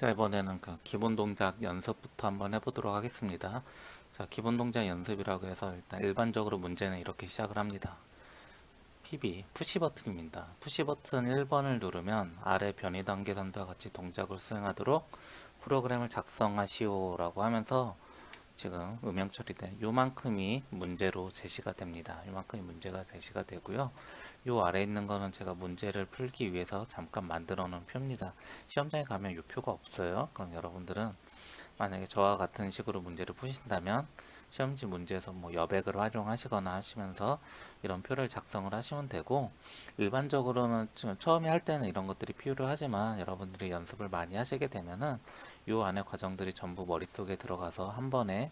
자, 이번에는 그 기본 동작 연습부터 한번 해보도록 하겠습니다. 자, 기본 동작 연습이라고 해서 일단 일반적으로 문제는 이렇게 시작을 합니다. PB, 푸시 버튼입니다. 푸시 버튼 1번을 누르면 아래 변이 단계선과 같이 동작을 수행하도록 프로그램을 작성하시오라고 하면서 지금 음영 처리된 요만큼이 문제로 제시가 됩니다. 요만큼이 문제가 제시가 되고요. 요 아래 있는 거는 제가 문제를 풀기 위해서 잠깐 만들어 놓은 표입니다. 시험장에 가면 요 표가 없어요. 그럼 여러분들은 만약에 저와 같은 식으로 문제를 푸신다면 시험지 문제에서 뭐 여백을 활용하시거나 하시면서 이런 표를 작성을 하시면 되고, 일반적으로는 처음에 할 때는 이런 것들이 필요하지만 여러분들이 연습을 많이 하시게 되면은 요 안에 과정들이 전부 머릿속에 들어가서 한 번에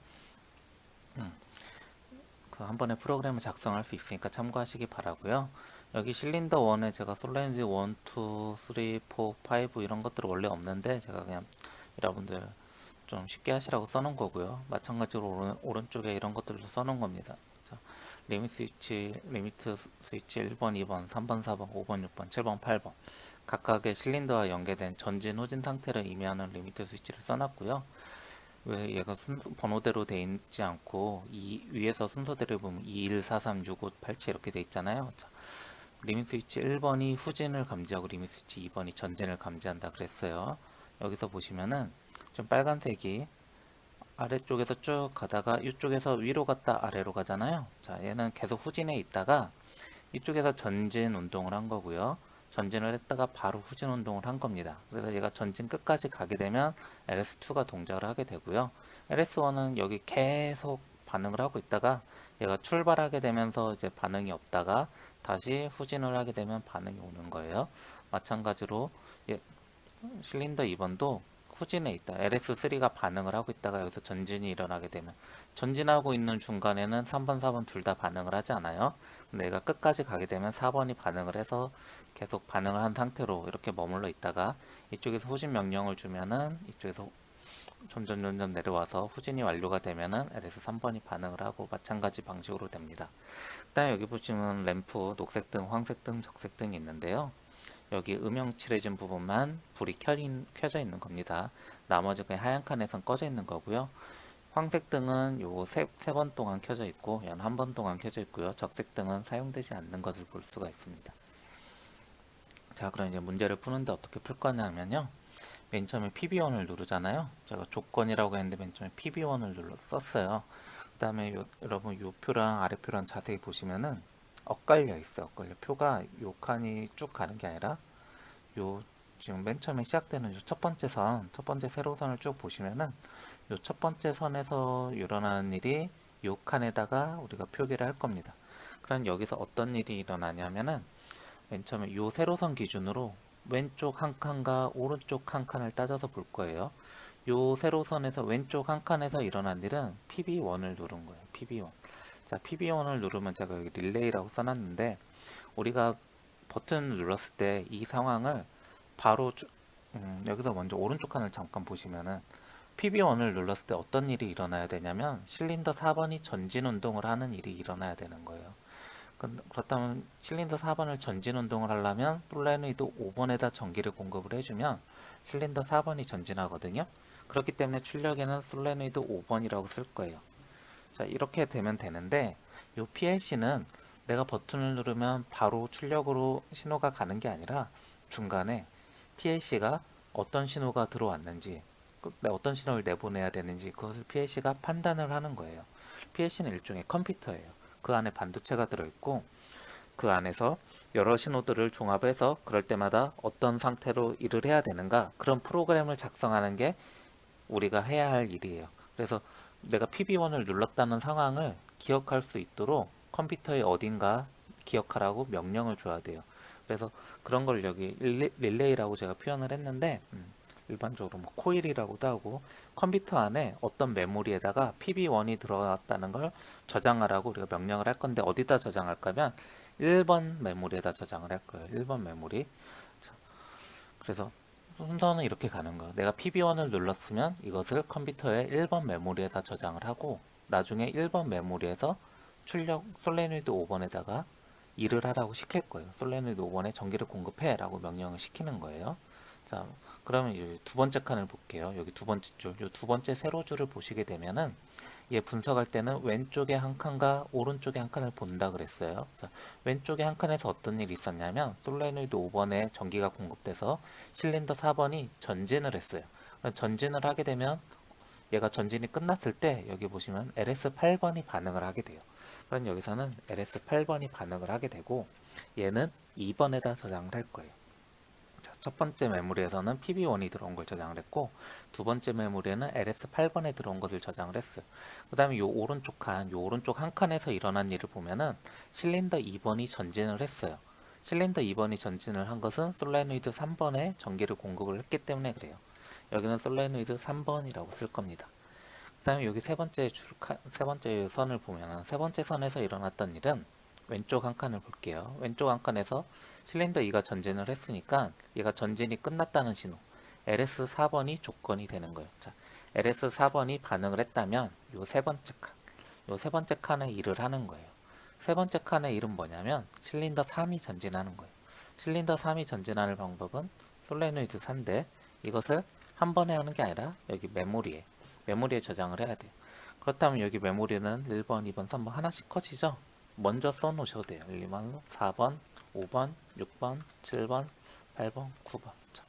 프로그램을 작성할 수 있으니까 참고하시기 바라고요. 여기 실린더 1에 제가 솔레니드 1, 2, 3, 4, 5 이런 것들은 원래 없는데 제가 그냥 여러분들 좀 쉽게 하시라고 써놓은 거고요. 마찬가지로 오른쪽에 이런 것들도 써놓은 겁니다. 자, 리미트 스위치 1번, 2번, 3번, 4번, 5번, 6번, 7번, 8번 각각의 실린더와 연계된 전진, 후진 상태를 의미하는 리미트 스위치를 써놨고요. 왜 얘가 번호대로 돼 있지 않고 이 위에서 순서대로 보면 21, 43, 65, 87 이렇게 돼 있잖아요. 자, 리밋 스위치 1번이 후진을 감지하고 리밋 스위치 2번이 전진을 감지한다 그랬어요. 여기서 보시면은 좀 빨간색이 아래쪽에서 쭉 가다가 이쪽에서 위로 갔다 아래로 가잖아요. 자, 얘는 계속 후진에 있다가 이쪽에서 전진 운동을 한 거고요. 전진을 했다가 바로 후진 운동을 한 겁니다. 그래서 얘가 전진 끝까지 가게 되면 LS2가 동작을 하게 되고요. LS1은 여기 계속 반응을 하고 있다가 얘가 출발하게 되면서 이제 반응이 없다가 다시 후진을 하게 되면 반응이 오는 거예요. 마찬가지로 실린더 2번도 후진에 있다. LS3가 반응을 하고 있다가 여기서 전진이 일어나게 되면 전진하고 있는 중간에는 3번, 4번 둘 다 반응을 하지 않아요. 근데 얘가 끝까지 가게 되면 4번이 반응을 해서 계속 반응을 한 상태로 이렇게 머물러 있다가 이쪽에서 후진 명령을 주면은 이쪽에서 점점 내려와서 후진이 완료가 되면은 LS3번이 반응을 하고 마찬가지 방식으로 됩니다. 일단 여기 보시면 램프 녹색 등, 황색 등, 적색 등이 있는데요. 여기 음영 칠해진 부분만 불이 켜져 있는 겁니다. 나머지 그냥 하얀 칸에선 꺼져 있는 거고요. 황색 등은 요 세 번 동안 켜져 있고 연 한 번 동안 켜져 있고요. 적색 등은 사용되지 않는 것을 볼 수가 있습니다. 자, 그럼 이제 문제를 푸는데 어떻게 풀 거냐면요. 맨 처음에 PB1을 누르잖아요. 제가 조건이라고 했는데 맨 처음에 PB1을 썼어요. 그 다음에 여러분 요 표랑 아래 표랑 자세히 보시면은 엇갈려 있어요. 엇갈려. 표가 요 칸이 쭉 가는 게 아니라 요 지금 맨 처음에 시작되는 첫 번째 선, 첫 번째 세로선을 쭉 보시면은 요 첫 번째 선에서 일어나는 일이 요 칸에다가 우리가 표기를 할 겁니다. 그럼 여기서 어떤 일이 일어나냐면은 맨 처음에 요 세로선 기준으로 왼쪽 한 칸과 오른쪽 한 칸을 따져서 볼 거예요. 요 세로선에서 왼쪽 한 칸에서 일어난 일은 PB1을 누른 거예요. PB1. 자, PB1을 누르면 제가 여기 릴레이라고 써놨는데 우리가 버튼을 눌렀을 때 이 상황을 바로 여기서 먼저 오른쪽 칸을 잠깐 보시면은 PB1을 눌렀을 때 어떤 일이 일어나야 되냐면 실린더 4번이 전진 운동을 하는 일이 일어나야 되는 거예요. 그렇다면 실린더 4번을 전진 운동을 하려면 솔레노이드 5번에다 전기를 공급을 해주면 실린더 4번이 전진하거든요. 그렇기 때문에 출력에는 솔레노이드 5번이라고 쓸 거예요. 자, 이렇게 되면 되는데 이 PLC는 내가 버튼을 누르면 바로 출력으로 신호가 가는 게 아니라 중간에 PLC가 어떤 신호가 들어왔는지 어떤 신호를 내보내야 되는지 그것을 PLC가 판단을 하는 거예요. PLC는 일종의 컴퓨터예요. 그 안에 반도체가 들어있고 그 안에서 여러 신호들을 종합해서 그럴 때마다 어떤 상태로 일을 해야 되는가 그런 프로그램을 작성하는 게 우리가 해야 할 일이에요. 그래서 내가 PB1을 눌렀다는 상황을 기억할 수 있도록 컴퓨터의 어딘가 기억하라고 명령을 줘야 돼요. 그래서 그런 걸 여기 릴레이라고 제가 표현을 했는데 일반적으로 뭐 코일이라고도 하고 컴퓨터 안에 어떤 메모리에다가 PB1이 들어갔다는 걸 저장하라고 우리가 명령을 할 건데 어디다 저장할까면 1번 메모리에다 저장을 할 거예요. 1번 메모리. 그래서 순서는 이렇게 가는 거예요. 내가 PB1을 눌렀으면 이것을 컴퓨터의 1번 메모리에다 저장을 하고 나중에 1번 메모리에서 출력 솔레노이드 5번에다가 일을 하라고 시킬 거예요. 솔레노이드 5번에 전기를 공급해 라고 명령을 시키는 거예요. 자, 그러면 이 두 번째 칸을 볼게요. 여기 두 번째 줄, 이 두 번째 세로 줄을 보시게 되면은 얘 분석할 때는 왼쪽에 한 칸과 오른쪽에 한 칸을 본다 그랬어요. 자, 왼쪽에 한 칸에서 어떤 일이 있었냐면 솔레노이드 5번에 전기가 공급돼서 실린더 4번이 전진을 했어요. 전진을 하게 되면 얘가 전진이 끝났을 때 여기 보시면 LS8번이 반응을 하게 돼요. 그럼 여기서는 LS8번이 반응을 하게 되고 얘는 2번에다 저장을 할 거예요. 자, 첫 번째 메모리에서는 PB1이 들어온 걸 저장을 했고 두 번째 메모리에는 LS8번에 들어온 것을 저장을 했어요. 그 다음에 요 오른쪽 한 칸에서 일어난 일을 보면은 실린더 2번이 전진을 했어요. 실린더 2번이 전진을 한 것은 솔레노이드 3번에 전기를 공급을 했기 때문에 그래요. 여기는 솔레노이드 3번이라고 쓸 겁니다. 그 다음에 여기 세 번째 선을 보면은 세 번째 선에서 일어났던 일은 왼쪽 한 칸을 볼게요. 왼쪽 한 칸에서 실린더 2가 전진을 했으니까 얘가 전진이 끝났다는 신호. LS4번이 조건이 되는 거예요. 자, LS4번이 반응을 했다면 요 세 번째 칸, 요 세 번째 칸에 일을 하는 거예요. 세 번째 칸의 일은 뭐냐면 실린더 3이 전진하는 거예요. 실린더 3이 전진하는 방법은 솔레노이드 4인데 이것을 한 번에 하는 게 아니라 여기 메모리에 저장을 해야 돼요. 그렇다면 여기 메모리는 1번, 2번, 3번 하나씩 커지죠? 먼저 써놓으셔도 돼요. 1, 2번, 4번, 5번, 6번, 7번, 8번, 9번. 자,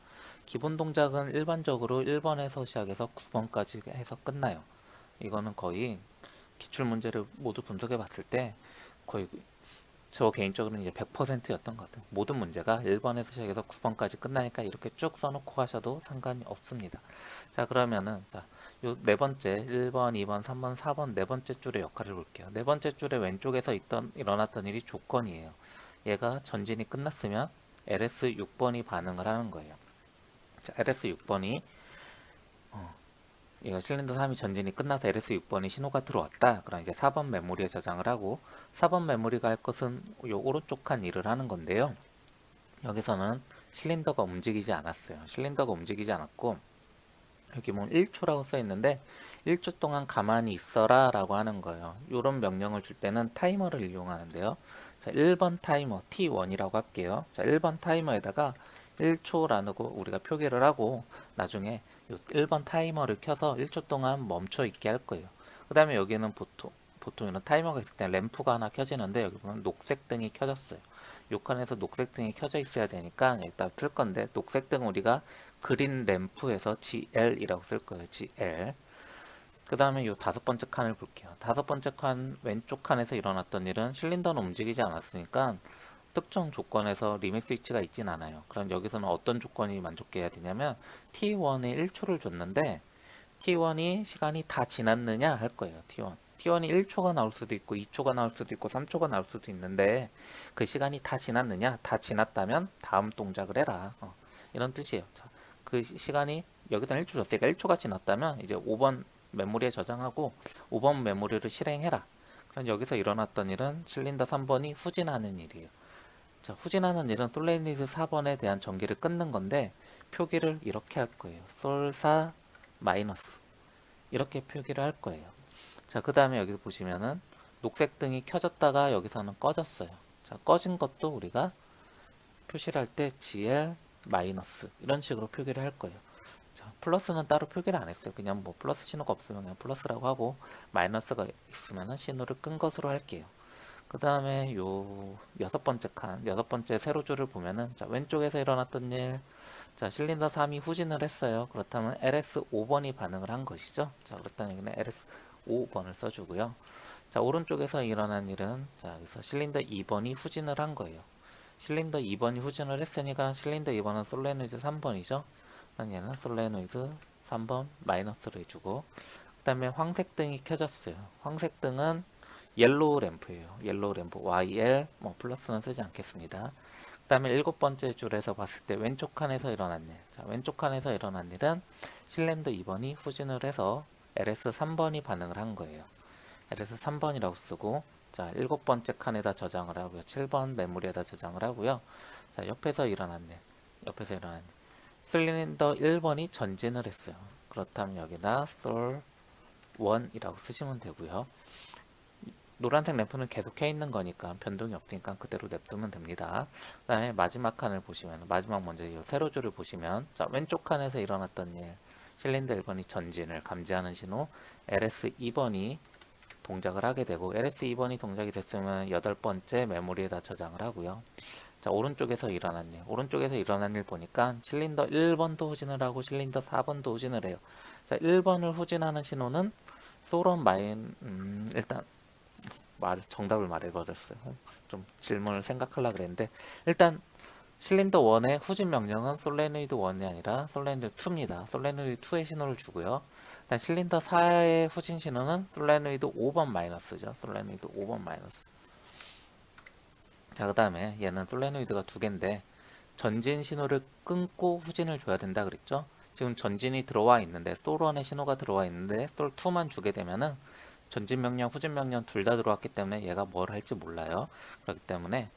기본 동작은 일반적으로 1번에서 시작해서 9번까지 해서 끝나요. 이거는 거의 기출문제를 모두 분석해 봤을 때 거의 저 개인적으로는 이제 100%였던 것 같아요. 모든 문제가 1번에서 시작해서 9번까지 끝나니까 이렇게 쭉 써놓고 하셔도 상관이 없습니다. 자, 그러면은 자, 요 네 번째 1번, 2번, 3번, 4번 네 번째 줄의 역할을 볼게요. 네 번째 줄의 왼쪽에서 일어났던 일이 조건이에요. 얘가 전진이 끝났으면 LS6번이 반응을 하는 거예요. 자, LS6번이 얘가 실린더 3이 전진이 끝나서 LS6번이 신호가 들어왔다. 그럼 이제 4번 메모리에 저장을 하고 4번 메모리가 할 것은 요 오른쪽 칸 일을 하는 건데요. 여기서는 실린더가 움직이지 않았어요. 실린더가 움직이지 않았고 여기 보면 1초라고 써 있는데 1초 동안 가만히 있어라 라고 하는 거예요. 이런 명령을 줄 때는 타이머를 이용하는데요. 자, 1번 타이머 T1이라고 할게요. 자, 1번 타이머에다가 1초라고 우리가 표기를 하고 나중에 1번 타이머를 켜서 1초 동안 멈춰 있게 할 거예요. 그 다음에 여기는 보통 이런 타이머가 있을 때 램프가 하나 켜지는데 여기 보면 녹색 등이 켜졌어요. 요 칸에서 녹색 등이 켜져 있어야 되니까 여기다 틀 건데 녹색 등은 우리가 그린 램프에서 GL이라고 쓸 거예요. GL. 그 다음에 요 다섯 번째 칸을 볼게요. 다섯 번째 칸 왼쪽 칸에서 일어났던 일은 실린더는 움직이지 않았으니까 특정 조건에서 리밋 스위치가 있진 않아요. 그럼 여기서는 어떤 조건이 만족해야 되냐면 T1에 1초를 줬는데 T1이 시간이 다 지났느냐 할 거예요. T1이 1초가 나올 수도 있고 2초가 나올 수도 있고 3초가 나올 수도 있는데 그 시간이 다 지났느냐? 다 지났다면 다음 동작을 해라. 이런 뜻이에요. 자, 그 시간이 여기다 1초 줬으니까 1초가 지났다면 이제 5번 메모리에 저장하고 5번 메모리를 실행해라. 그럼 여기서 일어났던 일은 실린더 3번이 후진하는 일이에요. 자, 후진하는 일은 솔레니드 4번에 대한 전기를 끊는 건데 표기를 이렇게 할 거예요. 솔4 마이너스 이렇게 표기를 할 거예요. 자, 그 다음에 여기 보시면은 녹색 등이 켜졌다가 여기서는 꺼졌어요. 자, 꺼진 것도 우리가 표시를 할 때 GL 마이너스 이런 식으로 표기를 할 거예요. 자, 플러스는 따로 표기를 안 했어요. 그냥 뭐 플러스 신호가 없으면 그냥 플러스라고 하고 마이너스가 있으면은 신호를 끈 것으로 할게요. 그 다음에 요 여섯 번째 세로 줄을 보면은 자, 왼쪽에서 일어났던 일, 자, 실린더 3이 후진을 했어요. 그렇다면 LS5번이 반응을 한 것이죠. 자, 그렇다면 여기는 LS5번을 써주고요. 자, 오른쪽에서 일어난 일은 자, 여기서 실린더 2번이 후진을 한 거예요. 실린더 2번이 후진을 했으니까 실린더 2번은 솔레노이드 3번이죠. 얘는 솔레노이드 3번 마이너스를 해주고 그 다음에 황색 등이 켜졌어요. 황색 등은 옐로우 램프예요. 옐로우 램프 YL 뭐 플러스는 쓰지 않겠습니다. 그 다음에 일곱 번째 줄에서 봤을 때 왼쪽 칸에서 일어난 일. 자, 왼쪽 칸에서 일어난 일은 실린더 2번이 후진을 해서 LS 3번이 반응을 한 거예요. LS 3번이라고 쓰고 자, 일곱 번째 칸에다 저장을 하고요. 7번 메모리에다 저장을 하고요. 자, 옆에서 일어난 일. 실린더 1번이 전진을 했어요. 그렇다면 여기다 솔 1이라고 쓰시면 되고요. 노란색 램프는 계속 켜 있는 거니까 변동이 없으니까 그대로 냅두면 됩니다. 그다음에 마지막 칸을 보시면 마지막 먼저 이 세로줄을 보시면 자, 왼쪽 칸에서 일어났던 일 실린더 1번이 전진을 감지하는 신호 LS 2번이 동작을 하게 되고 LS 2번이 동작이 됐으면 여덟 번째 메모리에다 저장을 하고요. 자, 오른쪽에서 일어난 일 오른쪽에서 일어난 일 보니까 실린더 1번도 후진을 하고 실린더 4번도 후진을 해요. 자, 1번을 후진하는 신호는 소런 마인 일단 정답을 말해버렸어요. 좀 질문을 생각하려고 그랬는데 일단 실린더 1의 후진 명령은 솔레노이드 1이 아니라 솔레노이드 2입니다. 솔레노이드 2의 신호를 주고요. 일단 실린더 4의 후진 신호는 솔레노이드 5번 마이너스죠. 솔레노이드 5번 마이너스. 자, 그 다음에 얘는 솔레노이드가 두 개인데 전진 신호를 끊고 후진을 줘야 된다 그랬죠. 지금 전진이 들어와 있는데 솔1의 신호가 들어와 있는데 솔2만 주게 되면은 전진 명령, 후진 명령 둘 다 들어왔기 때문에 얘가 뭘 할지 몰라요. 그렇기 때문에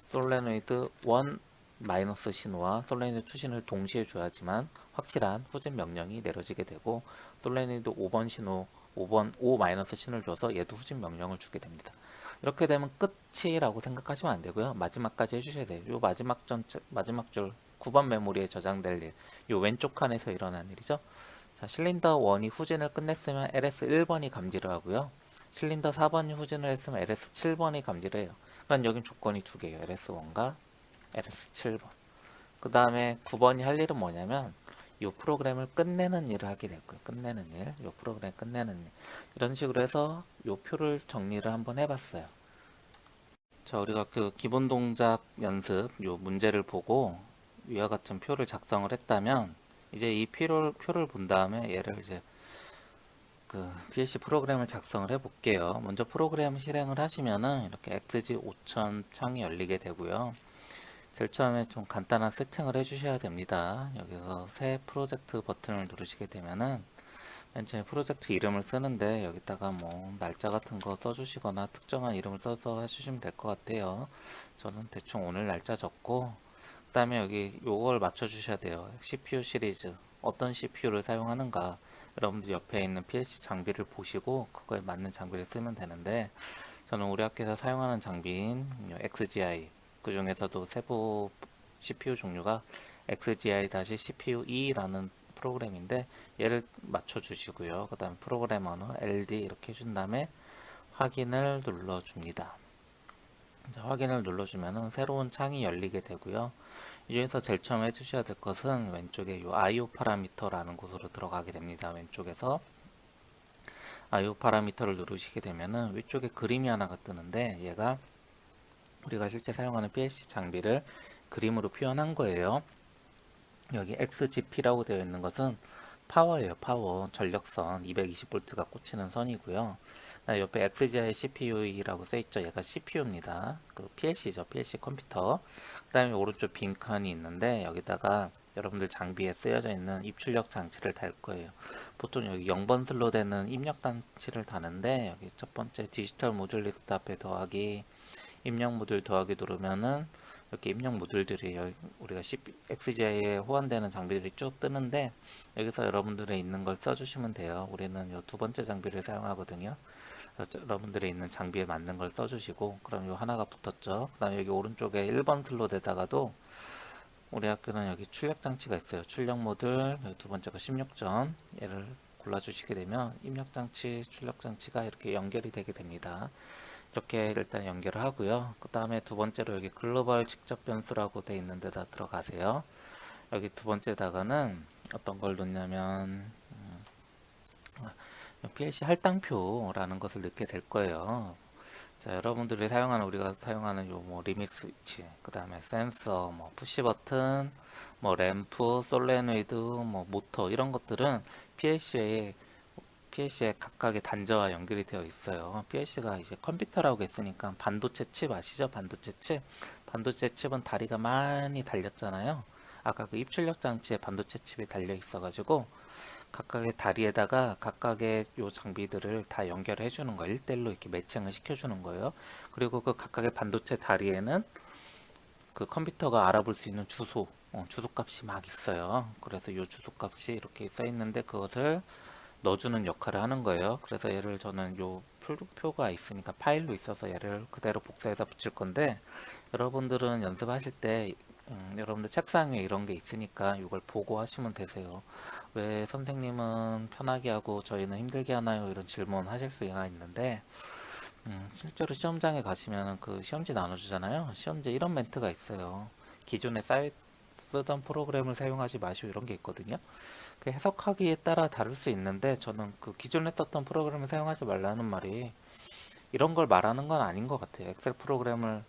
솔레노이드 1 마이너스 신호와 솔레노이드 2 신호를 동시에 줘야지만 확실한 후진 명령이 내려지게 되고 솔레노이드 5번 신호, 5 마이너스 신호를 줘서 얘도 후진 명령을 주게 됩니다. 이렇게 되면 끝이라고 생각하시면 안 되고요. 마지막까지 해주셔야 돼요. 요 마지막 줄 9번 메모리에 저장될 일, 요 왼쪽 칸에서 일어난 일이죠. 자, 실린더 1이 후진을 끝냈으면 LS 1번이 감지를 하고요. 실린더 4번이 후진을 했으면 LS 7번이 감지를 해요. 그럼 여긴 조건이 두 개예요. LS 1과 LS 7번. 그 다음에 9번이 할 일은 뭐냐면 이 프로그램을 끝내는 일을 하게 되고요. 끝내는 일, 이 프로그램 끝내는 일. 이런 식으로 해서 이 표를 정리를 한번 해봤어요. 자, 우리가 그 기본 동작 연습 요 문제를 보고 위와 같은 표를 작성을 했다면 이제 이 표를 본 다음에 얘를 이제 그 PLC 프로그램을 작성을 해 볼게요. 먼저 프로그램 실행을 하시면은 이렇게 XG 5000 창이 열리게 되고요. 제일 처음에 좀 간단한 세팅을 해 주셔야 됩니다. 여기서 새 프로젝트 버튼을 누르시게 되면은 맨 처음에 프로젝트 이름을 쓰는데 여기다가 뭐 날짜 같은 거 써주시거나 특정한 이름을 써서 해주시면 될 것 같아요. 저는 대충 오늘 날짜 적고 그 다음에 여기 요걸 맞춰 주셔야 돼요. CPU 시리즈 어떤 CPU를 사용하는가 여러분들 옆에 있는 PLC 장비를 보시고 그거에 맞는 장비를 쓰면 되는데 저는 우리 학교에서 사용하는 장비인 XGI 그 중에서도 세부 CPU 종류가 XGI-CPU-E라는 프로그램인데 얘를 맞춰 주시고요. 그 다음에 프로그램 언어 LD 이렇게 해준 다음에 확인을 눌러 줍니다. 확인을 눌러주면 새로운 창이 열리게 되고요. 이 중에서 제일 처음 해주셔야 될 것은 왼쪽에 이 IO 파라미터라는 곳으로 들어가게 됩니다. 왼쪽에서 IO 파라미터를 누르시게 되면은 위쪽에 그림이 하나가 뜨는데 얘가 우리가 실제 사용하는 PLC 장비를 그림으로 표현한 거예요. 여기 XGP라고 되어 있는 것은 파워예요. 파워 전력선 220V가 꽂히는 선이고요. 옆에 XGI CPU라고 써있죠. 얘가 CPU입니다. 그 PLC죠. PLC 컴퓨터. 그 다음에 오른쪽 빈칸이 있는데 여기다가 여러분들 장비에 쓰여져 있는 입출력 장치를 달 거예요. 보통 여기 0번 슬로 되는 입력 장치를 다는데 여기 첫 번째 디지털 모듈 리스트 앞에 더하기 입력 모듈 더하기 누르면은 이렇게 입력 모듈들이 우리가 XGI에 호환되는 장비들이 쭉 뜨는데 여기서 여러분들의 있는 걸 써주시면 돼요. 우리는 이 두 번째 장비를 사용하거든요. 여러분들이 있는 장비에 맞는 걸 써주시고 그럼 요 하나가 붙었죠. 그 다음에 여기 오른쪽에 1번 슬롯에다가도 우리 학교는 여기 출력 장치가 있어요. 출력 모듈 두 번째가 16점 얘를 골라주시게 되면 입력 장치, 출력 장치가 이렇게 연결이 되게 됩니다. 이렇게 일단 연결을 하고요. 그 다음에 두 번째로 여기 글로벌 직접 변수라고 되어 있는 데다 들어가세요. 여기 두 번째다가는 어떤 걸 놓냐면 PLC 할당표라는 것을 넣게 될 거예요. 자, 여러분들이 사용하는 우리가 사용하는 요 뭐 리밋 스위치, 그 다음에 센서, 뭐 푸시 버튼, 뭐 램프, 솔레노이드, 뭐 모터 이런 것들은 PLC에 각각의 단자와 연결이 되어 있어요. PLC가 이제 컴퓨터라고 했으니까 반도체 칩 아시죠? 반도체 칩. 반도체 칩은 다리가 많이 달렸잖아요. 아까 그 입출력 장치에 반도체 칩이 달려 있어가지고 각각의 다리에다가 각각의 요 장비들을 다 연결해 주는 거 1대1로 이렇게 매칭을 시켜 주는 거예요. 그리고 그 각각의 반도체 다리에는 그 컴퓨터가 알아볼 수 있는 주소 값이 막 있어요. 그래서 요 주소 값이 이렇게 써 있는데 그것을 넣어주는 역할을 하는 거예요. 그래서 얘를 저는 요 표가 있으니까 파일로 있어서 얘를 그대로 복사해서 붙일 건데, 여러분들은 연습하실 때 여러분들 책상 위에 이런 게 있으니까 이걸 보고 하시면 되세요. 왜 선생님은 편하게 하고 저희는 힘들게 하나요? 이런 질문 하실 수가 있는데, 실제로 시험장에 가시면 그 시험지 나눠주잖아요. 시험지에 이런 멘트가 있어요. 기존에 쓰던 프로그램을 사용하지 마시오, 이런 게 있거든요. 그 해석하기에 따라 다를 수 있는데, 저는 그 기존에 썼던 프로그램을 사용하지 말라는 말이 이런 걸 말하는 건 아닌 것 같아요. 엑셀 프로그램을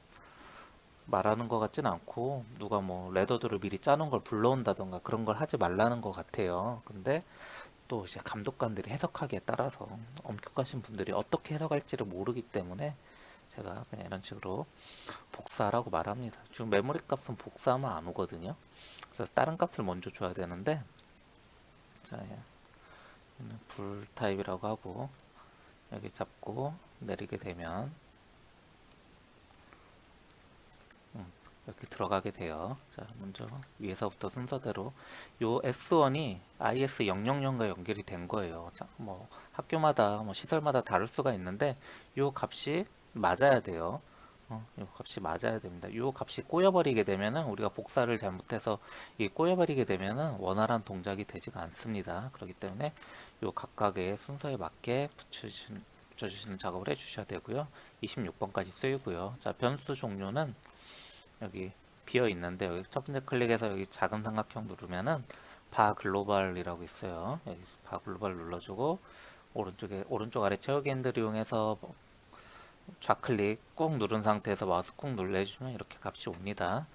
말하는 것 같진 않고, 누가 뭐 레더들을 미리 짜놓은 걸 불러온다던가 그런 걸 하지 말라는 것 같아요. 근데 또 이제 감독관들이 해석하기에 따라서 엄격하신 분들이 어떻게 해석할지를 모르기 때문에 제가 그냥 이런 식으로 복사라고 말합니다. 지금 메모리 값은 복사하면 안 오거든요. 그래서 다른 값을 먼저 줘야 되는데, 자, 얘는 불 타입이라고 하고, 여기 잡고 내리게 되면 이렇게 들어가게 돼요. 자, 먼저 위에서부터 순서대로 요 S1이 IS000과 연결이 된 거예요. 자, 뭐 학교마다 뭐 시설마다 다를 수가 있는데 요 값이 맞아야 돼요. 요 값이 맞아야 됩니다. 요 값이 꼬여버리게 되면은, 우리가 복사를 잘못해서 이 꼬여버리게 되면은 원활한 동작이 되지가 않습니다. 그렇기 때문에 요 각각의 순서에 맞게 붙여주시는 작업을 해주셔야 되고요. 26번까지 쓰이고요. 자, 변수 종류는 여기 비어 있는데, 여기 첫 번째 클릭해서 여기 작은 삼각형 누르면은 바 글로벌이라고 있어요. 여기 바 글로벌 눌러주고, 오른쪽에 오른쪽 아래 채우기 핸들 이용해서 좌클릭 꾹 누른 상태에서 마우스 꾹 눌러주면 이렇게 값이 옵니다.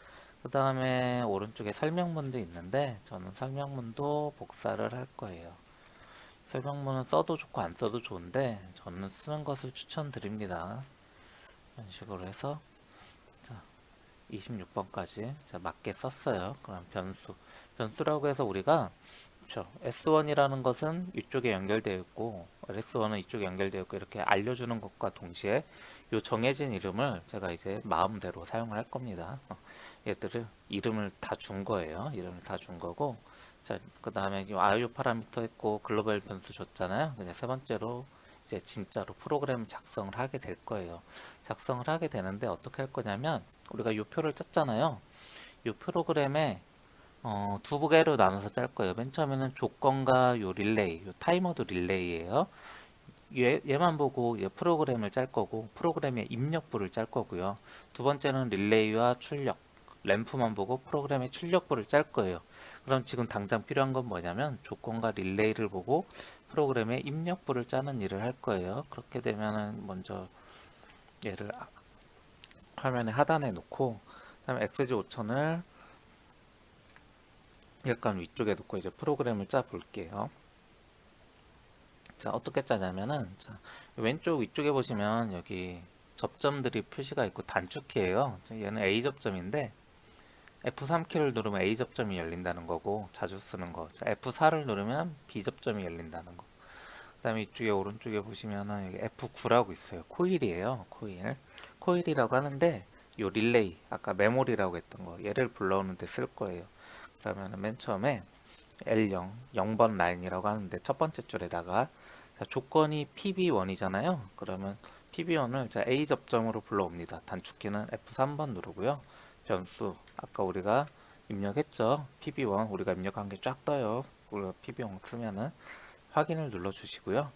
그 다음에 오른쪽에 설명문도 있는데, 저는 설명문도 복사를 할 거예요. 설명문은 써도 좋고 안 써도 좋은데 저는 쓰는 것을 추천드립니다. 이런 식으로 해서 26번까지 맞게 썼어요. 그럼 변수라고 해서 우리가, 그렇죠, S1이라는 것은 이쪽에 연결되어 있고 S1은 이쪽에 연결되어 있고 이렇게 알려주는 것과 동시에 이 정해진 이름을 제가 이제 마음대로 사용을 할 겁니다. 얘들을 이름을 다 준 거예요. 이름을 다 준 거고, 자, 그 다음에 이 IO 파라미터 했고 글로벌 변수 줬잖아요. 그냥 세 번째로 이제 진짜로 프로그램 작성을 하게 될 거예요. 작성을 하게 되는데 어떻게 할 거냐면, 우리가 이 표를 짰잖아요. 이 프로그램에 두 개로 나눠서 짤 거예요. 맨 처음에는 조건과 요 릴레이, 요 타이머도 릴레이예요. 얘만 보고 얘 프로그램을 짤 거고, 프로그램의 입력부를 짤 거고요. 두 번째는 릴레이와 출력, 램프만 보고 프로그램의 출력부를 짤 거예요. 그럼 지금 당장 필요한 건 뭐냐면, 조건과 릴레이를 보고 프로그램의 입력부를 짜는 일을 할 거예요. 그렇게 되면은 먼저 얘를 화면의 하단에 놓고, 그다음에 XG 5000을 약간 위쪽에 놓고 이제 프로그램을 짜 볼게요. 자, 어떻게 짜냐면은, 자, 왼쪽 위쪽에 보시면 여기 접점들이 표시가 있고 단축키예요. 얘는 A 접점인데 F3키를 누르면 A 접점이 열린다는 거고, 자주 쓰는 거. 자, F4를 누르면 B 접점이 열린다는 거. 그다음에 이쪽에 오른쪽에 보시면은 여기 F9라고 있어요. 코일이에요. 코일이라고 하는데, 요 릴레이, 아까 메모리라고 했던 거, 얘를 불러오는 데 쓸 거예요. 그러면 맨 처음에 L0, 0번 라인이라고 하는데, 첫 번째 줄에다가, 자, 조건이 PB1이잖아요. 그러면 PB1을 자, A 접점으로 불러옵니다. 단축키는 F3번 누르고요. 변수, 아까 우리가 입력했죠. PB1 우리가 입력한 게 쫙 떠요. 우리가 PB1 쓰면은 확인을 눌러 주시고요.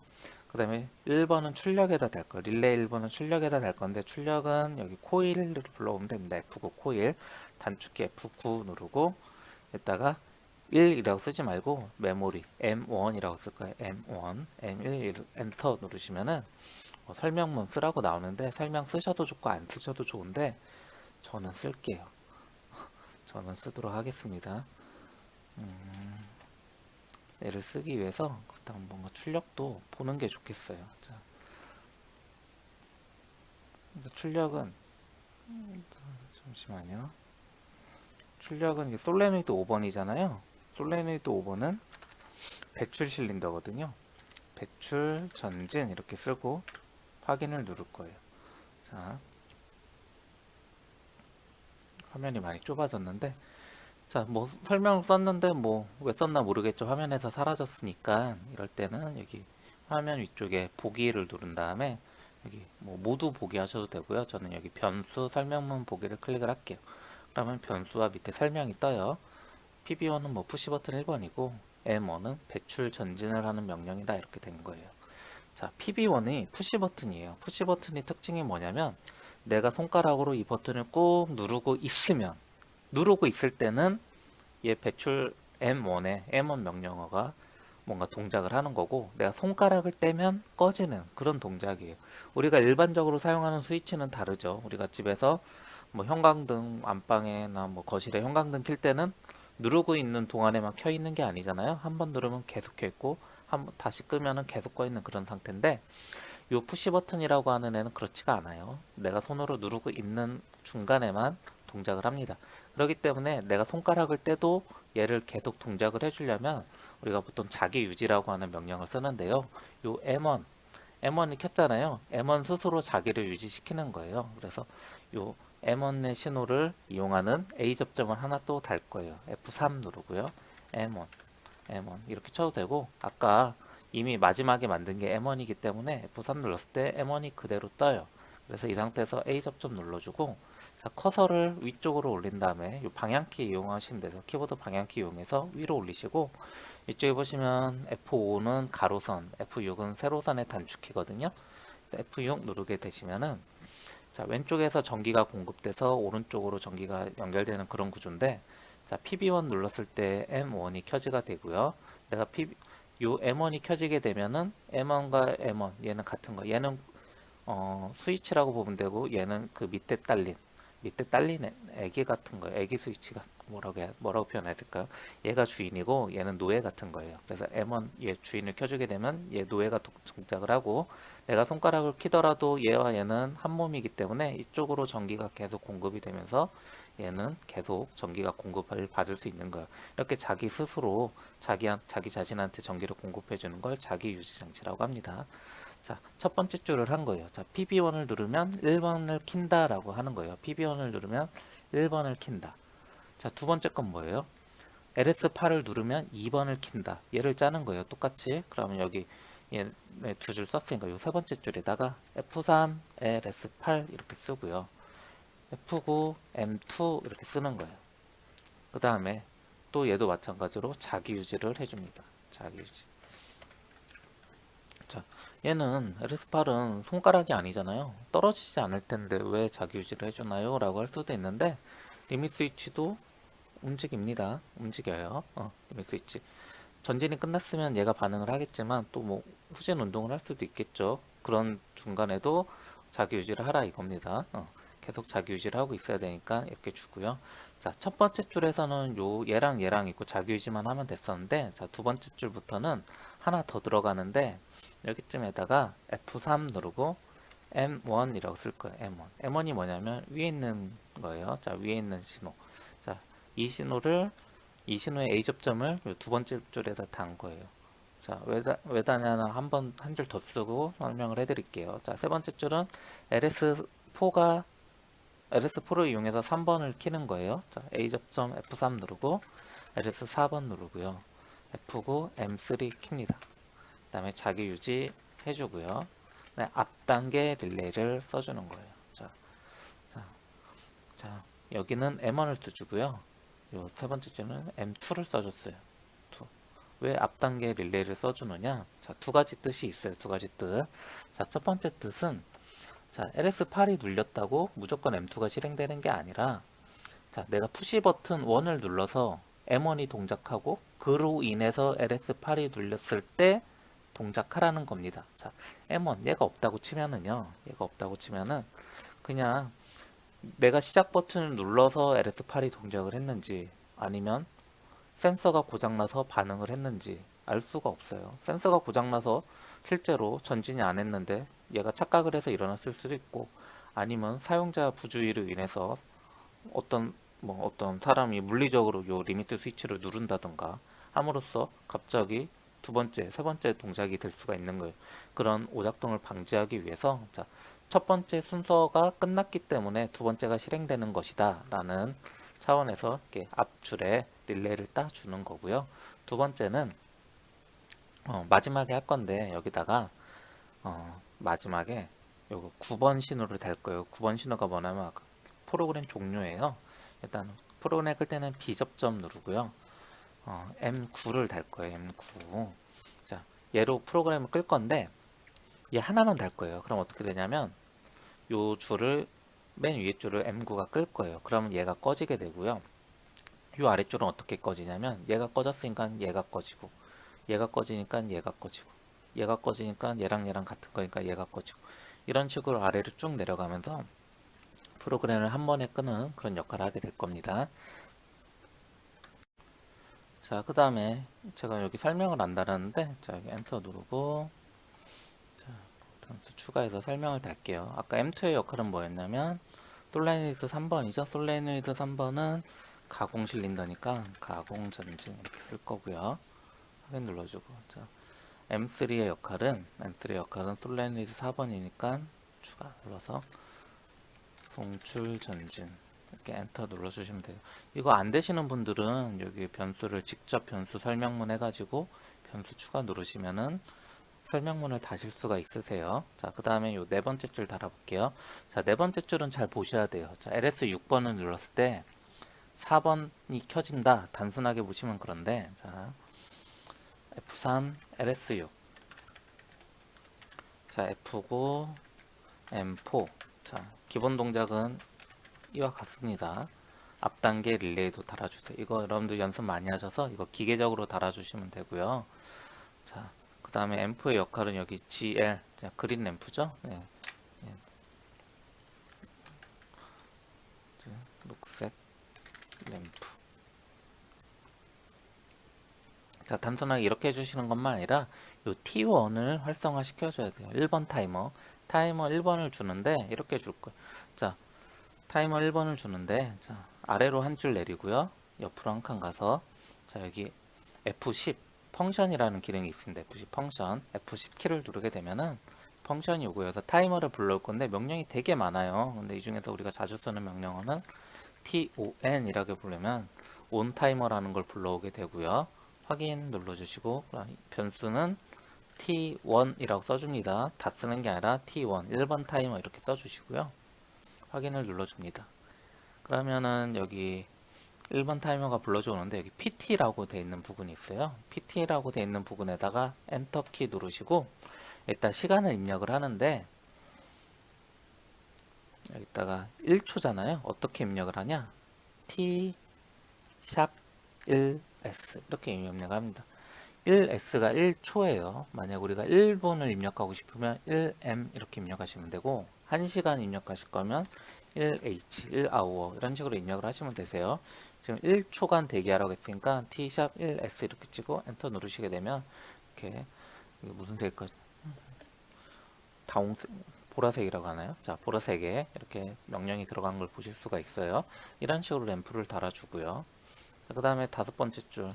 그 다음에 1번은 출력에다 달 거예요. 릴레이 1번은 출력에다 달 건데, 출력은 여기 코일을 불러오면 됩니다. F9 코일, 단축키 F9 누르고, 여기다가 1이라고 쓰지 말고 메모리 M1이라고 쓸 거예요. M1, M1 엔터 누르시면은 설명문 쓰라고 나오는데, 설명 쓰셔도 좋고 안 쓰셔도 좋은데 저는 쓸게요. 저는 쓰도록 하겠습니다. 얘를 쓰기 위해서 일단 뭔가 출력도 보는 게 좋겠어요. 자, 출력은 잠시만요. 출력은 솔레노이드 5번이잖아요. 솔레노이드 5번은 배출 실린더거든요. 배출 전진 이렇게 쓰고 확인을 누를 거예요. 자, 화면이 많이 좁아졌는데, 자, 뭐 설명을 썼는데 뭐 왜 썼나 모르겠죠. 화면에서 사라졌으니까 이럴 때는 여기 화면 위쪽에 보기를 누른 다음에 여기 뭐 모두 보기 하셔도 되고요. 저는 여기 변수 설명문 보기를 클릭을 할게요. 그러면 변수와 밑에 설명이 떠요. PB1은 뭐 푸시 버튼 1번이고 M1은 배출 전진을 하는 명령이다 이렇게 된 거예요. 자, PB1이 푸시 버튼이에요. 푸시 버튼의 특징이 뭐냐면 내가 손가락으로 이 버튼을 꾹 누르고 있을 때는 얘 배출 M1에 M1 명령어가 뭔가 동작을 하는 거고 내가 손가락을 떼면 꺼지는 그런 동작이에요. 우리가 일반적으로 사용하는 스위치는 다르죠. 우리가 집에서 뭐 형광등 안방에나 뭐 거실에 형광등 킬 때는 누르고 있는 동안에만 켜 있는 게 아니잖아요. 한번 누르면 계속 켜 있고 한번 다시 끄면은 계속 꺼 있는 그런 상태인데 요 푸시 버튼이라고 하는 애는 그렇지가 않아요. 내가 손으로 누르고 있는 중간에만 동작을 합니다. 그렇기 때문에 내가 손가락을 떼도 얘를 계속 동작을 해주려면 우리가 보통 자기 유지라고 하는 명령을 쓰는데요. 요 M1이 켰잖아요. M1 스스로 자기를 유지시키는 거예요. 그래서 요 M1의 신호를 이용하는 A 접점을 하나 또 달 거예요. F3 누르고요. M1 이렇게 쳐도 되고 아까 이미 마지막에 만든 게 M1이기 때문에 F3 눌렀을 때 M1이 그대로 떠요. 그래서 이 상태에서 A 접점 눌러주고 자, 커서를 위쪽으로 올린 다음에 이 방향키 이용하시면 돼서 키보드 방향키 이용해서 위로 올리시고 이쪽에 보시면 F5는 가로선, F6은 세로선의 단축키거든요. F6 누르게 되시면은 자, 왼쪽에서 전기가 공급돼서 오른쪽으로 전기가 연결되는 그런 구조인데 자, PB1 눌렀을 때 M1이 켜지가 되고요. 내가 요 M1이 켜지게 되면은 M1과 M1 얘는 같은 거. 얘는 스위치라고 보면 되고 얘는 그 밑에 딸린 애기 같은 거예요. 애기 스위치가 뭐라고 표현해야 될까요? 얘가 주인이고 얘는 노예 같은 거예요. 그래서 M1 얘 주인을 켜주게 되면 얘 노예가 동작을 하고 내가 손가락을 키더라도 얘와 얘는 한 몸이기 때문에 이쪽으로 전기가 계속 공급이 되면서 얘는 계속 전기가 공급을 받을 수 있는 거예요. 이렇게 자기 스스로 자기 자신한테 전기를 공급해 주는 걸 자기 유지 장치라고 합니다. 자, 첫 번째 줄을 한 거예요. 자, PB1을 누르면 1번을 킨다라고 하는 거예요. PB1을 누르면 1번을 킨다. 자, 두 번째 건 뭐예요? LS8을 누르면 2번을 킨다. 얘를 짜는 거예요. 똑같이. 그러면 여기 두 줄 썼으니까 이 세 번째 줄에다가 F3, LS8 이렇게 쓰고요. F9, M2 이렇게 쓰는 거예요. 그 다음에 또 얘도 마찬가지로 자기 유지를 해줍니다. 자기 유지. 자, 얘는 LS8은 손가락이 아니잖아요. 떨어지지 않을 텐데 왜 자기 유지를 해주나요? 라고 할 수도 있는데 리밋 스위치도 움직입니다. 움직여요. 리밋 스위치. 전진이 끝났으면 얘가 반응을 하겠지만 또 뭐 후진 운동을 할 수도 있겠죠. 그런 중간에도 자기 유지를 하라 이겁니다. 계속 자기 유지를 하고 있어야 되니까 이렇게 주고요. 자, 첫 번째 줄에서는 얘랑 있고 자기 유지만 하면 됐었는데 자, 두 번째 줄부터는 하나 더 들어가는데 여기쯤에다가 F3 누르고 M1이라고 쓸 거예요. M1. M1이 뭐냐면 위에 있는 거예요. 자, 위에 있는 신호. 자, 이 신호의 A 접점을 두 번째 줄에다 단 거예요. 자, 왜 다냐나 한 줄 더 쓰고 설명을 해드릴게요. 자, 세 번째 줄은 LS4를 이용해서 3번을 키는 거예요. 자, A 접점 F3 누르고 LS4번 누르고요. F9 M3 킵니다. 그 다음에 자기 유지 해주고요. 네, 앞단계 릴레이를 써주는 거예요. 자, 자, 여기는 M1을 써주고요. 요 세 번째 줄은 M2를 써줬어요. 2. 왜 앞단계 릴레이를 써주느냐? 자, 두 가지 뜻이 있어요. 두 가지 뜻. 자, 첫 번째 뜻은 자, LS8이 눌렸다고 무조건 M2가 실행되는 게 아니라 자, 내가 푸시 버튼 1을 눌러서 M1이 동작하고 그로 인해서 LS8이 눌렸을 때 동작하라는 겁니다. 자, M1 얘가 없다고 치면은 그냥 내가 시작 버튼을 눌러서 LS8이 동작을 했는지 아니면 센서가 고장나서 반응을 했는지 알 수가 없어요. 센서가 고장나서 실제로 전진이 안 했는데 얘가 착각을 해서 일어났을 수도 있고 아니면 사용자 부주의로 인해서 어떤 사람이 물리적으로 요 리미트 스위치를 누른다던가 함으로써 갑자기 두 번째, 세 번째 동작이 될 수가 있는 거예요. 그런 오작동을 방지하기 위해서 자, 첫 번째 순서가 끝났기 때문에 두 번째가 실행되는 것이다 라는 차원에서 이렇게 앞줄에 릴레이를 따주는 거고요. 두 번째는 마지막에 할 건데 여기다가 마지막에 요거 9번 신호를 달 거예요. 9번 신호가 뭐냐면 아까 프로그램 종료예요. 일단 프로그램 끌 때는 B접점 누르고요. M9를 달 거예요. M9. 자, 얘로 프로그램을 끌 건데 얘 하나만 달 거예요. 그럼 어떻게 되냐면 요 줄을 맨 위에 줄을 M9가 끌 거예요. 그러면 얘가 꺼지게 되고요. 요 아래줄은 어떻게 꺼지냐면 얘가 꺼졌으니까 얘가 꺼지고 얘가 꺼지니까 얘가 꺼지고 얘가 꺼지니까 얘랑 같은 거니까 얘가 꺼지고 이런 식으로 아래로 쭉 내려가면서 프로그램을 한 번에 끄는 그런 역할을 하게 될 겁니다. 자, 그 다음에 제가 여기 설명을 안 달았는데 자, 여기 엔터 누르고 자, 변수 추가해서 설명을 달게요. 아까 M2의 역할은 뭐였냐면 솔레노이드 3번이죠. 솔레노이드 3번은 가공 실린더니까 가공 전진 이렇게 쓸 거고요. 확인 눌러주고 자, M3의 역할은 솔레노이드 4번이니까 추가 눌러서 송출 전진 이렇게 엔터 눌러주시면 돼요. 이거 안 되시는 분들은 여기 변수를 직접 변수 설명문 해가지고 변수 추가 누르시면은 설명문을 다실 수가 있으세요. 자, 그 다음에 요 네 번째 줄 달아볼게요. 자, 네 번째 줄은 잘 보셔야 돼요. 자, LS 6번을 눌렀을 때 4번이 켜진다. 단순하게 보시면 그런데, 자, F3, LS6. 자, F9, M4. 자, 기본 동작은 이와 같습니다. 앞 단계 릴레이도 달아주세요. 이거 여러분들 연습 많이 하셔서 이거 기계적으로 달아주시면 되고요. 자, 그 다음에 앰프의 역할은 여기 GL, 그린 램프죠. 네. 네. 녹색 램프. 자, 단순하게 이렇게 해주시는 것만 아니라 요 T1을 활성화 시켜줘야 돼요. 1번 타이머. 타이머 1번을 주는데 이렇게 줄 거예요. 자, 타이머 1번을 주는데 자, 아래로 한 줄 내리고요. 옆으로 한 칸 가서 자, 여기 F10 펑션이라는 기능이 있습니다. F10 펑션. F10 키를 누르게 되면은 펑션이 오고여서 타이머를 불러올 건데 명령이 되게 많아요. 근데 이 중에서 우리가 자주 쓰는 명령어는 TON이라고 부르면 온 타이머라는 걸 불러오게 되고요. 확인 눌러주시고 변수는 T1이라고 써줍니다. 다 쓰는 게 아니라 T1 1번 타이머 이렇게 써주시고요. 확인을 눌러줍니다. 그러면은 여기 1번 타이머가 불러져 오는데 여기 PT라고 되어 있는 부분이 있어요. PT라고 되어 있는 부분에다가 엔터 키 누르시고 일단 시간을 입력을 하는데 여기다가 1초잖아요. 어떻게 입력을 하냐? T 샵 1S 이렇게 입력을 합니다. 1S가 1초예요. 만약 우리가 1분을 입력하고 싶으면 1M 이렇게 입력하시면 되고 1시간 입력하실 거면 1H, 1hour 이런 식으로 입력을 하시면 되세요. 지금 1초간 대기하라고 했으니까 T샵 1S 이렇게 치고 엔터 누르시게 되면 이렇게 이게 무슨 색일까? 다홍색, 보라색이라고 하나요? 자, 보라색에 이렇게 명령이 들어간 걸 보실 수가 있어요. 이런 식으로 램프를 달아주고요. 그 다음에 다섯 번째 줄.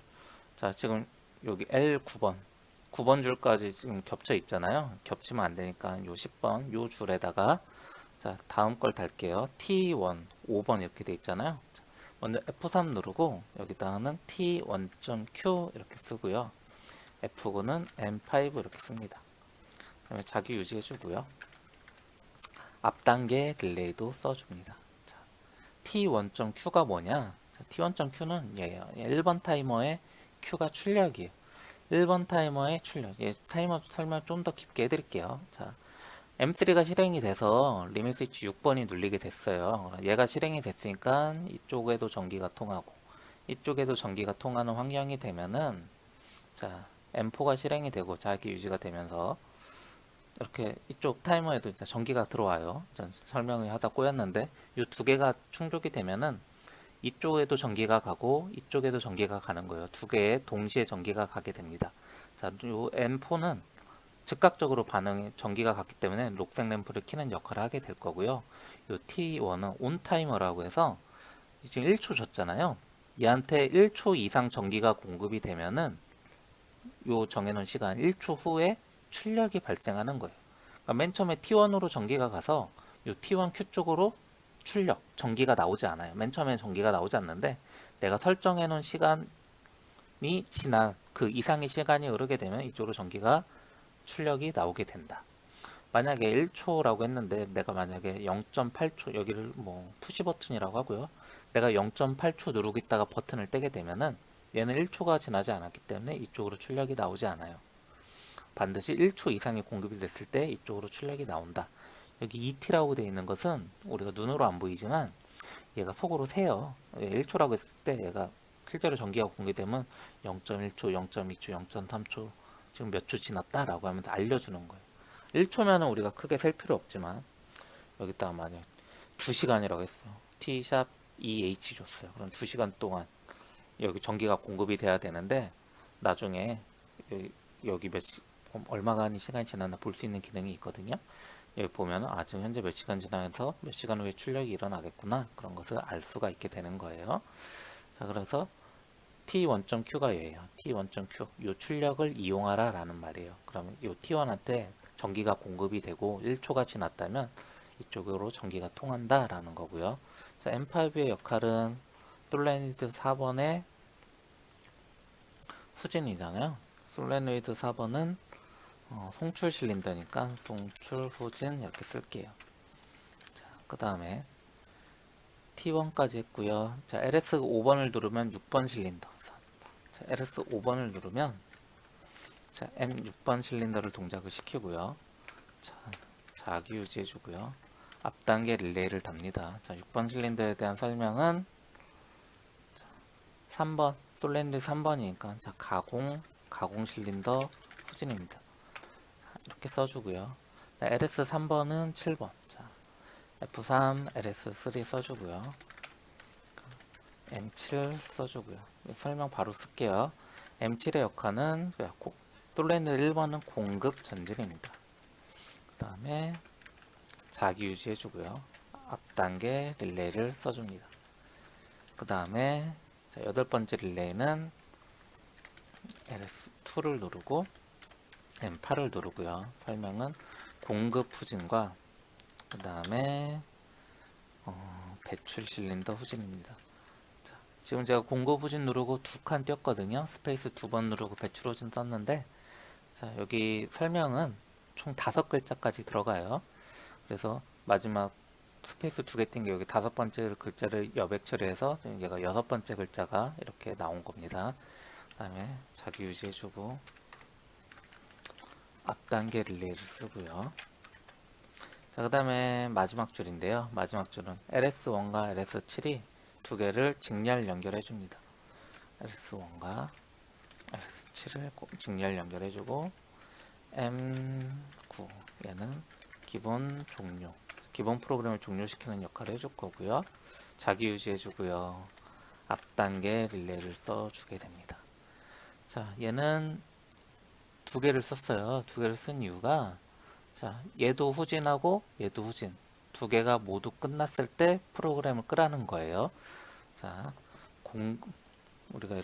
자, 지금 여기 L9번 9번 줄까지 지금 겹쳐 있잖아요. 겹치면 안 되니까 요 10번 요 줄에다가 자, 다음 걸 달게요. T1 5번 이렇게 돼 있잖아요. 자, 먼저 F3 누르고 여기다가는 T1.Q 이렇게 쓰고요. F9는 M5 이렇게 씁니다. 그다음에 자기 유지해 주고요. 앞 단계 릴레이도 써줍니다. 자, T1.Q가 뭐냐? 자, T1.Q는 얘예요. 1번 타이머의 Q가 출력이에요. 1번 타이머의 출력. 예, 타이머 설명 좀 더 깊게 해드릴게요. 자, M3가 실행이 돼서 리밋 스위치 6번이 눌리게 됐어요. 얘가 실행이 됐으니까 이쪽에도 전기가 통하고 이쪽에도 전기가 통하는 환경이 되면은 자, M4가 실행이 되고 자기 유지가 되면서 이렇게 이쪽 타이머에도 이제 전기가 들어와요. 설명을 하다 꼬였는데 이 두 개가 충족이 되면은 이쪽에도 전기가 가고 이쪽에도 전기가 가는 거예요. 두 개에 동시에 전기가 가게 됩니다. 자, 요 M4는 즉각적으로 전기가 갔기 때문에 녹색 램프를 켜는 역할을 하게 될 거고요. 요 T1은 온 타이머라고 해서 지금 1초 줬잖아요. 얘한테 1초 이상 전기가 공급이 되면은 요 정해놓은 시간 1초 후에 출력이 발생하는 거예요. 그러니까 맨 처음에 T1으로 전기가 가서 요 T1Q 쪽으로 출력, 전기가 나오지 않아요. 맨 처음에 전기가 나오지 않는데 내가 설정해 놓은 시간이 지난 그 이상의 시간이 흐르게 되면 이쪽으로 전기가 출력이 나오게 된다. 만약에 1초라고 했는데 내가 만약에 0.8초 여기를 뭐 푸시 버튼이라고 하고요. 내가 0.8초 누르고 있다가 버튼을 떼게 되면은 얘는 1초가 지나지 않았기 때문에 이쪽으로 출력이 나오지 않아요. 반드시 1초 이상의 공급이 됐을 때 이쪽으로 출력이 나온다. 여기 ET라고 되어 있는 것은 우리가 눈으로 안 보이지만 얘가 속으로 세요. 1초라고 했을 때 얘가 실제로 전기가 공개되면 0.1초, 0.2초, 0.3초 지금 몇 초 지났다라고 하면서 알려주는 거예요. 1초면은 우리가 크게 셀 필요 없지만 여기다가 만약 2시간이라고 했어요. T샵 EH 줬어요. 그럼 2시간 동안 여기 전기가 공급이 돼야 되는데 나중에 여기 얼마간이 시간이 지났나 볼 수 있는 기능이 있거든요. 여기 보면은 지금 현재 몇 시간 지나서 몇 시간 후에 출력이 일어나겠구나 그런 것을 알 수가 있게 되는 거예요. 자, 그래서 T1.Q가 얘예요. T1.Q 요 출력을 이용하라 라는 말이에요. 그러면 요 T1한테 전기가 공급이 되고 1초가 지났다면 이쪽으로 전기가 통한다 라는 거고요. 자, M5의 역할은 솔레노이드 4번의 후진이잖아요. 솔레노이드 4번은 송출 실린더니까 송출 후진 이렇게 쓸게요. 자, 그 다음에 T1까지 했고요. 자, LS 5번을 누르면 6번 실린더. 자, LS 5번을 누르면 자, M6번 실린더를 동작을 시키고요. 자, 자기 유지해 주고요. 앞단계 릴레이를 답니다. 자, 6번 실린더에 대한 설명은 자, 3번 솔레노이드 3번이니까 자, 가공 실린더 후진입니다. 자, 이렇게 써주고요. LS 3번은 7번. 자, F3, LS3 써주고요. M7 써주고요. 설명 바로 쓸게요. M7의 역할은 솔레노이드 1번은 공급 전진입니다. 그 다음에 자기 유지해주고요. 앞단계 릴레이를 써줍니다. 그 다음에 여덟 번째 릴레이는 LS2를 누르고 M8을 누르고요. 설명은 공급 후진과 그 다음에 배출 실린더 후진입니다. 자, 지금 제가 공급 후진 누르고 두 칸 띄었거든요. 스페이스 두 번 누르고 배출 후진 썼는데 자, 여기 설명은 총 5글자까지 들어가요. 그래서 마지막 스페이스 두 개 띈 게 여기 5번째 글자를 여백 처리해서 얘가 6번째 글자가 이렇게 나온 겁니다. 그 다음에 자기 유지해주고 앞단계 릴레이를 쓰고요. 자, 그 다음에 마지막 줄인데요. 마지막 줄은 LS1과 LS7이 두 개를 직렬 연결해 줍니다. LS1과 LS7을 직렬 연결해 주고 M9 얘는 기본 종료 기본 프로그램을 종료시키는 역할을 해줄 거고요. 자기 유지해 주고요. 앞단계 릴레이를 써주게 됩니다. 자, 얘는 두 개를 썼어요. 두 개를 쓴 이유가 자, 얘도 후진하고 얘도 후진 두 개가 모두 끝났을 때 프로그램을 끄라는 거예요. 자, 우리가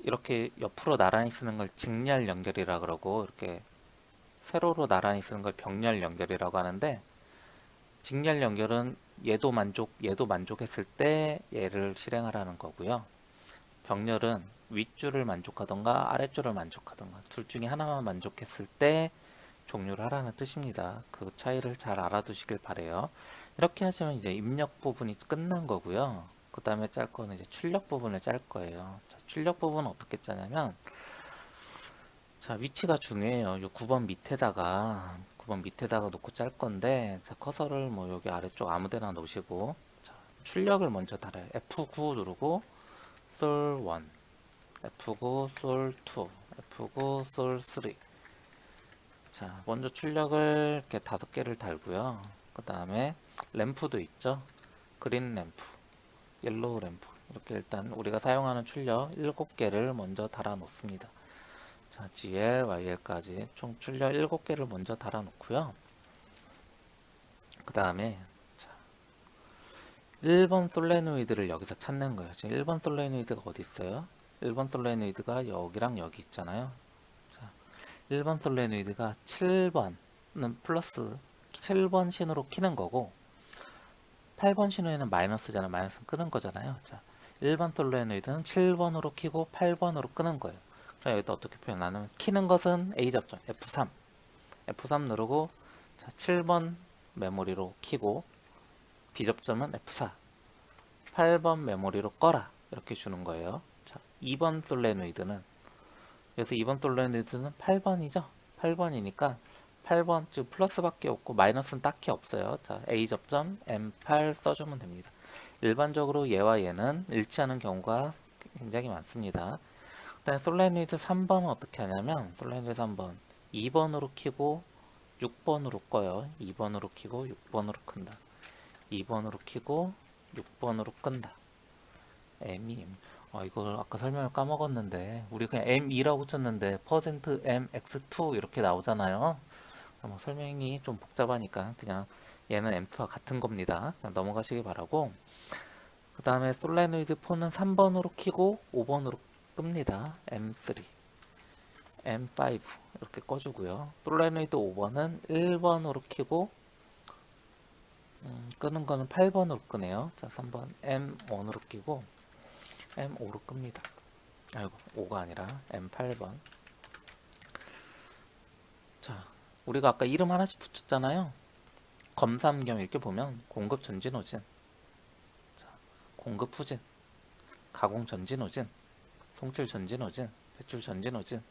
이렇게 옆으로 나란히 쓰는 걸 직렬 연결이라 그러고 이렇게 세로로 나란히 쓰는 걸 병렬 연결이라고 하는데 직렬 연결은 얘도 만족했을 때 얘를 실행하라는 거고요. 병렬은 윗줄을 만족하던가 아랫줄을 만족하던가 둘 중에 하나만 만족했을 때 종료를 하라는 뜻입니다. 그 차이를 잘 알아두시길 바래요. 이렇게 하시면 이제 입력 부분이 끝난 거고요. 그 다음에 짤 거는 이제 출력 부분을 짤 거예요. 자, 출력 부분은 어떻게 짜냐면 자, 위치가 중요해요. 요 9번 밑에다가 놓고 짤 건데 자, 커서를 뭐 여기 아래쪽 아무 데나 놓으시고 자, 출력을 먼저 달아요. F9 누르고 솔1 F9 솔2 F9 솔3 자, 먼저 출력을 이렇게 5개를 달고요. 그 다음에 램프도 있죠. 그린 램프, 옐로우 램프 이렇게 일단 우리가 사용하는 출력 7개를 먼저 달아 놓습니다. 자, GL, YL까지 총 출력 7개를 먼저 달아 놓고요. 그 다음에 1번 솔레노이드를 여기서 찾는 거예요. 지금 1번 솔레노이드가 어디 있어요? 1번 솔레노이드가 여기랑 여기 있잖아요. 자, 1번 솔레노이드가 7번은 플러스 7번 신호로 키는 거고 8번 신호에는 마이너스잖아요. 마이너스는 끄는 거잖아요. 자, 1번 솔레노이드는 7번으로 키고 8번으로 끄는 거예요. 그럼 여기다 어떻게 표현하냐면 키는 것은 A 접점 F3 F3 누르고 자, 7번 메모리로 키고 비접점은 F4, 8번 메모리로 꺼라 이렇게 주는 거예요. 자, 2번 솔레노이드는 그래서 2번 솔레노이드는 8번이죠. 8번이니까 8번 즉 플러스밖에 없고 마이너스는 딱히 없어요. 자, A 접점 M8 써주면 됩니다. 일반적으로 얘와 얘는 일치하는 경우가 굉장히 많습니다. 일단 솔레노이드 3번은 어떻게 하냐면 솔레노이드 3번 2번으로 키고 6번으로 꺼요. 2번으로 키고 6번으로 끈다. 2번으로 키고 6번으로 끈다. M2 이걸 아까 설명을 까먹었는데 우리 그냥 M2라고 쳤는데 %MX2 이렇게 나오잖아요. 뭐 설명이 좀 복잡하니까 그냥 얘는 M2와 같은 겁니다. 그냥 넘어가시기 바라고. 그 다음에 솔레노이드 4는 3번으로 키고 5번으로 끕니다. M3, M5 이렇게 꺼주고요. 솔레노이드 5번은 1번으로 키고 끄는 거는 8번으로 끄네요. 자, 3번 M1으로 끼고 M5로 끕니다. 아이고, 5가 아니라 M8번. 자, 우리가 아까 이름 하나씩 붙였잖아요. 검삼겸 이렇게 보면 공급 전진호진, 자, 공급 후진, 가공 전진호진, 송출 전진호진, 배출 전진호진,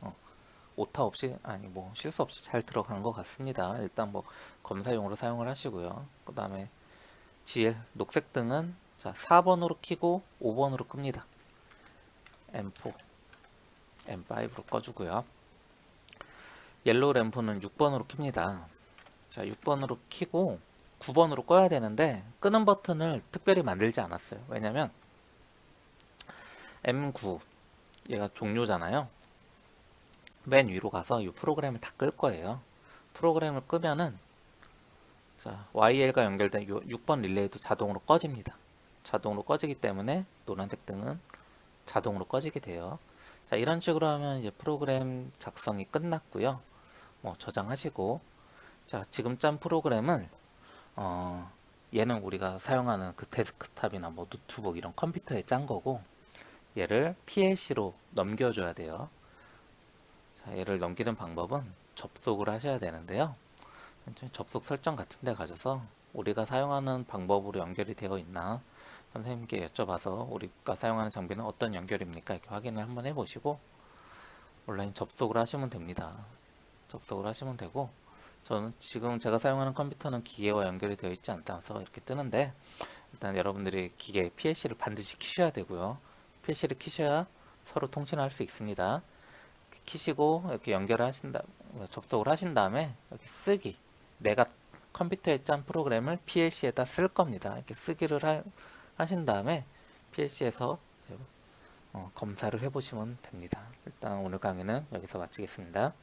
오타 없이 아니 뭐 실수 없이 잘 들어간 것 같습니다. 일단 뭐 검사용으로 사용을 하시고요. 그 다음에 GL 녹색 등은 자 4번으로 키고 5번으로 끕니다. M4, M5로 꺼주고요. 옐로우 램프는 6번으로 켭니다. 자 6번으로 키고 9번으로 꺼야 되는데 끄는 버튼을 특별히 만들지 않았어요. 왜냐면 M9 얘가 종료잖아요. 맨 위로 가서 이 프로그램을 다 끌 거예요. 프로그램을 끄면은 자, YL과 연결된 6번 릴레이도 자동으로 꺼집니다. 자동으로 꺼지기 때문에 노란색 등은 자동으로 꺼지게 돼요. 자, 이런 식으로 하면 이제 프로그램 작성이 끝났고요. 뭐 저장하시고 자, 지금 짠 프로그램을 얘는 우리가 사용하는 그 데스크탑이나 뭐 노트북 이런 컴퓨터에 짠 거고 얘를 PLC로 넘겨줘야 돼요. 자, 얘를 넘기는 방법은 접속을 하셔야 되는데요. 접속 설정 같은 데 가셔서 우리가 사용하는 방법으로 연결이 되어 있나 선생님께 여쭤봐서 우리가 사용하는 장비는 어떤 연결입니까? 이렇게 확인을 한번 해보시고 온라인 접속을 하시면 됩니다. 접속을 하시면 되고 저는 지금 제가 사용하는 컴퓨터는 기계와 연결이 되어 있지 않다서 이렇게 뜨는데 일단 여러분들이 기계 PLC를 반드시 키셔야 되고요. PLC를 키셔야 서로 통신할 수 있습니다. 키시고 이렇게 연결을 하신다 접속을 하신 다음에 여기 쓰기 내가 컴퓨터에 짠 프로그램을 PLC에다 쓸 겁니다. 이렇게 쓰기를 하신 다음에 PLC에서 검사를 해보시면 됩니다. 일단 오늘 강의는 여기서 마치겠습니다.